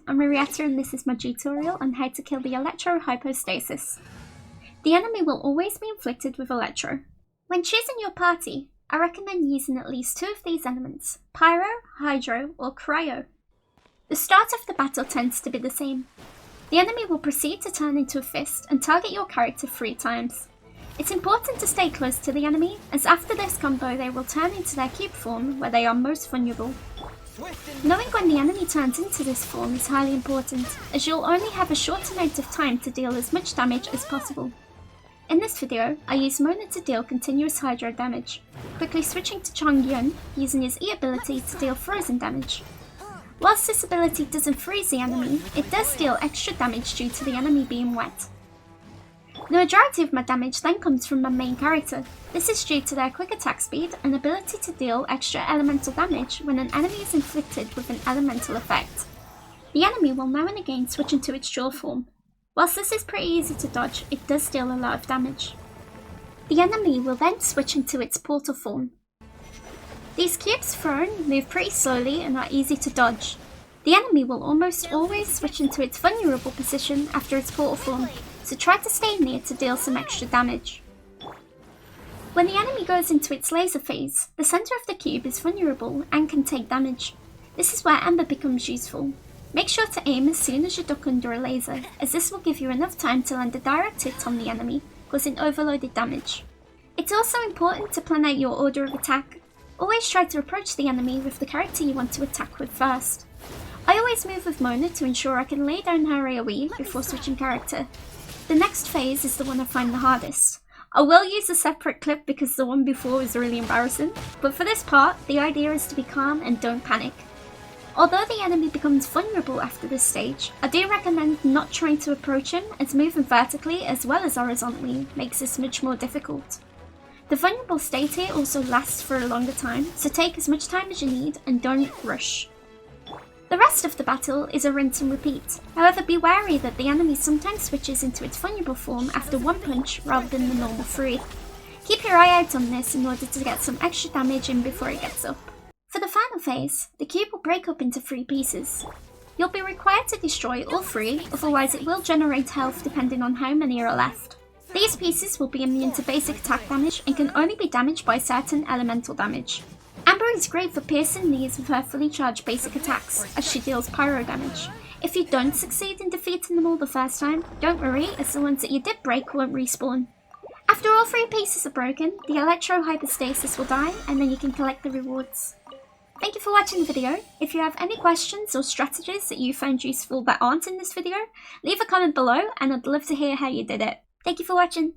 I'm Marietta and this is my tutorial on how to kill the Electro Hypostasis. The enemy will always be inflicted with Electro. When choosing your party, I recommend using at least 2 of these elements, Pyro, Hydro or Cryo. The start of the battle tends to be the same. The enemy will proceed to turn into a fist and target your character 3 times. It's important to stay close to the enemy, as after this combo they will turn into their cube form where they are most vulnerable. Knowing when the enemy turns into this form is highly important, as you'll only have a short amount of time to deal as much damage as possible. In this video, I use Mona to deal continuous Hydro damage, quickly switching to Chongyun using his E ability to deal frozen damage. Whilst this ability doesn't freeze the enemy, it does deal extra damage due to the enemy being wet. The majority of my damage then comes from my main character. This is due to their quick attack speed and ability to deal extra elemental damage when an enemy is inflicted with an elemental effect. The enemy will now and again switch into its jaw form. Whilst this is pretty easy to dodge, it does deal a lot of damage. The enemy will then switch into its portal form. These cubes thrown move pretty slowly and are easy to dodge. The enemy will almost always switch into its vulnerable position after its portal form, so try to stay near to deal some extra damage. When the enemy goes into its laser phase, the centre of the cube is vulnerable and can take damage. This is where Ember becomes useful. Make sure to aim as soon as you duck under a laser, as this will give you enough time to land a direct hit on the enemy, causing overloaded damage. It's also important to plan out your order of attack. Always try to approach the enemy with the character you want to attack with first. I always move with Mona to ensure I can lay down her AoE before switching character. The next phase is the one I find the hardest. I will use a separate clip because the one before was really embarrassing, but for this part, the idea is to be calm and don't panic. Although the enemy becomes vulnerable after this stage, I do recommend not trying to approach him, as moving vertically as well as horizontally makes this much more difficult. The vulnerable state here also lasts for a longer time, so take as much time as you need and don't rush. The rest of the battle is a rinse and repeat. However, be wary that the enemy sometimes switches into its vulnerable form after 1 punch rather than the normal 3. Keep your eye out on this in order to get some extra damage in before it gets up. For the final phase, the cube will break up into 3 pieces. You'll be required to destroy all 3, otherwise it will generate health depending on how many are left. These pieces will be immune to basic attack damage and can only be damaged by certain elemental damage. Amber is great for piercing these with her fully charged basic attacks, as she deals pyro damage. If you don't succeed in defeating them all the first time, don't worry, as the ones that you did break won't respawn. After all 3 pieces are broken, the Electro Hypostasis will die, and then you can collect the rewards. Thank you for watching the video. If you have any questions or strategies that you found useful that aren't in this video, leave a comment below and I'd love to hear how you did it. Thank you for watching.